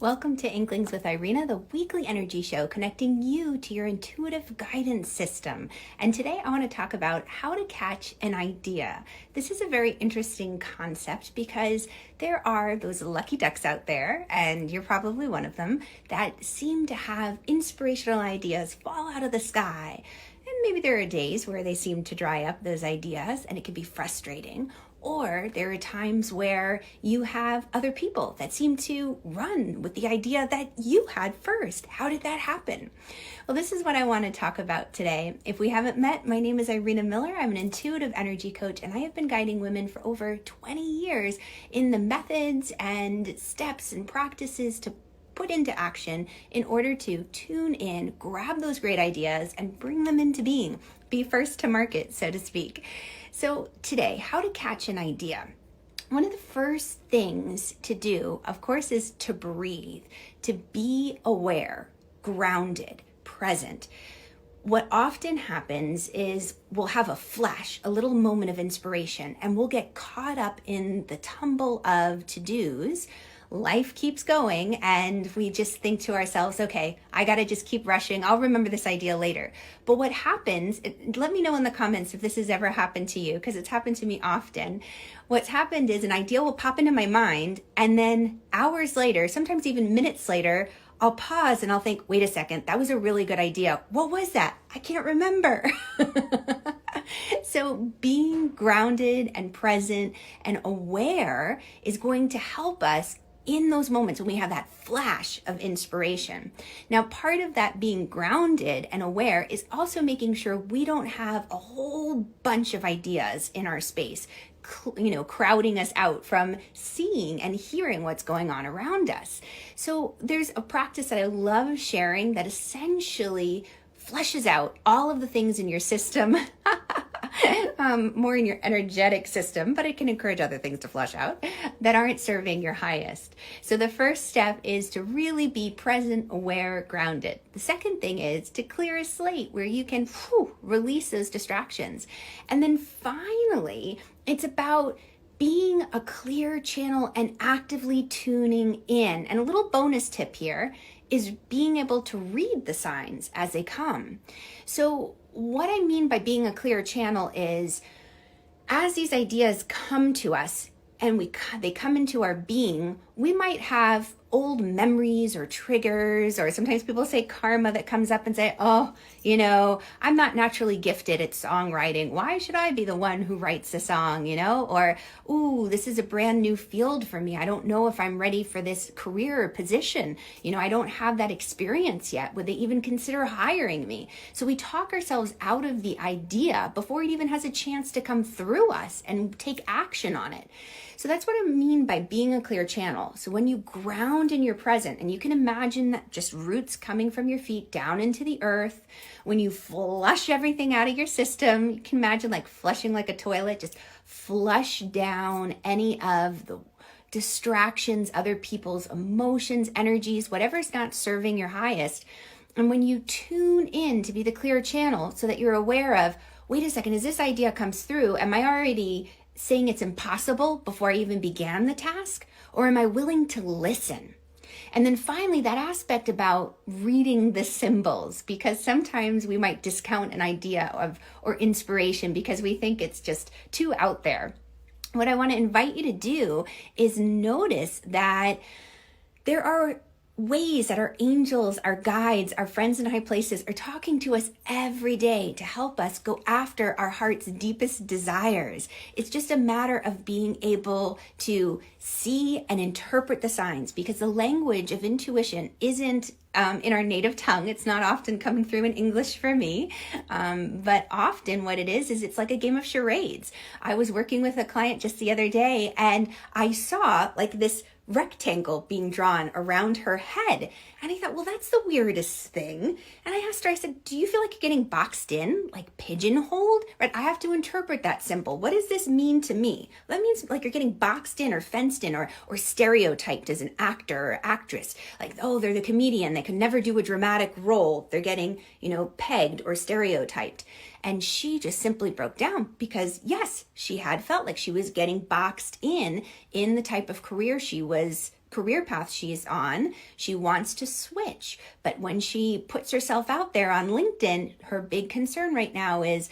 Welcome to Inklings with Irena, the weekly energy show connecting you to your intuitive guidance system. And today I want to talk about how to catch an idea. This is a very interesting concept because there are those lucky ducks out there, and you're probably one of them, that seem to have inspirational ideas fall out of the sky. And maybe there are days where they seem to dry up those ideas and it can be frustrating. Or there are times where you have other people that seem to run with the idea that you had first. How did that happen? Well, this is what I want to talk about today. If we haven't met, my name is Irena Miller. I'm an intuitive energy coach, and I have been guiding women for over 20 years in the methods and steps and practices to put into action in order to tune in, grab those great ideas, and bring them into being. Be first to market, so to speak. So today, how to catch an idea. One of the first things to do, of course, is to breathe, to be aware, grounded, present. What often happens is we'll have a flash, a little moment of inspiration, and we'll get caught up in the tumble of to-dos. Life keeps going, and we just think to ourselves, okay, I got to just keep rushing. I'll remember this idea later. But what happens, let me know in the comments if this has ever happened to you, because it's happened to me often. What's happened is an idea will pop into my mind, and then hours later, sometimes even minutes later, I'll pause and I'll think, wait a second, that was a really good idea. What was that? I can't remember. So being grounded and present and aware is going to help us in those moments when we have that flash of inspiration. Now, part of that being grounded and aware is also making sure we don't have a whole bunch of ideas in our space, crowding us out from seeing and hearing what's going on around us. So there's a practice that I love sharing that essentially fleshes out all of the things in your system, more in your energetic system, but it can encourage other things to flush out that aren't serving your highest. So the first step is to really be present, aware, grounded. The second thing is to clear a slate where you can release those distractions. And then finally, it's about being a clear channel and actively tuning in. And a little bonus tip here is being able to read the signs as they come. So what I mean by being a clear channel is as these ideas come to us and they come into our being, we might have old memories or triggers, or sometimes people say karma that comes up and say, oh, I'm not naturally gifted at songwriting. Why should I be the one who writes the song, Or, ooh, this is a brand new field for me. I don't know if I'm ready for this career or position. I don't have that experience yet. Would they even consider hiring me? So we talk ourselves out of the idea before it even has a chance to come through us and take action on it. So that's what I mean by being a clear channel. So when you ground in your present, and you can imagine that just roots coming from your feet down into the earth, when you flush everything out of your system, you can imagine like flushing like a toilet, just flush down any of the distractions, other people's emotions, energies, whatever's not serving your highest. And when you tune in to be the clear channel so that you're aware of, wait a second, as this idea comes through, am I already saying it's impossible before I even began the task? Or am I willing to listen? And then finally, that aspect about reading the symbols, because sometimes we might discount an idea or inspiration because we think it's just too out there. What I want to invite you to do is notice that there are ways that our angels, our guides, our friends in high places are talking to us every day to help us go after our heart's deepest desires. It's just a matter of being able to see and interpret the signs, because the language of intuition isn't in our native tongue. It's not often coming through in English for me, but often what it is it's like a game of charades. I was working with a client just the other day, and I saw like this rectangle being drawn around her head. And I thought, well, that's the weirdest thing. And I asked her, I said, do you feel like you're getting boxed in, like pigeonholed? Right? I have to interpret that symbol. What does this mean to me? Well, that means like you're getting boxed in or fenced in or stereotyped as an actor or actress. Like, oh, they're the comedian. They can never do a dramatic role. They're getting, pegged or stereotyped. And she just simply broke down because, yes, she had felt like she was getting boxed in the type of career she was career path she's on, she wants to switch. But when she puts herself out there on LinkedIn, her big concern right now is,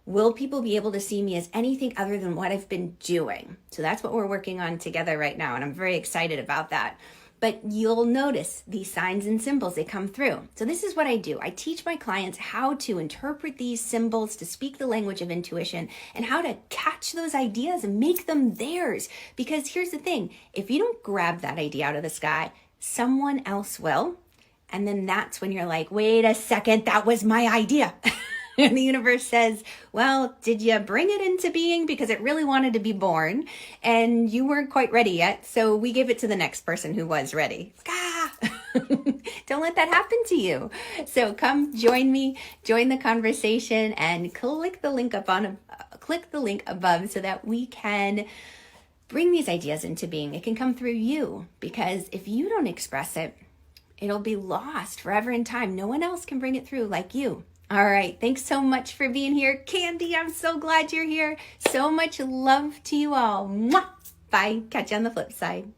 will people be able to see me as anything other than what I've been doing? So that's what we're working on together right now, and I'm very excited about that. But you'll notice these signs and symbols, they come through. So this is what I do. I teach my clients how to interpret these symbols, to speak the language of intuition, and how to catch those ideas and make them theirs. Because here's the thing, if you don't grab that idea out of the sky, someone else will. And then that's when you're like, wait a second, that was my idea. And the universe says, well, did you bring it into being because it really wanted to be born and you weren't quite ready yet? So we give it to the next person who was ready. Don't let that happen to you. So come join me, join the conversation, and click the link above so that we can bring these ideas into being. It can come through you, because if you don't express it, it'll be lost forever in time. No one else can bring it through like you. All right. Thanks so much for being here. Candy, I'm so glad you're here. So much love to you all. Mwah! Bye. Catch you on the flip side.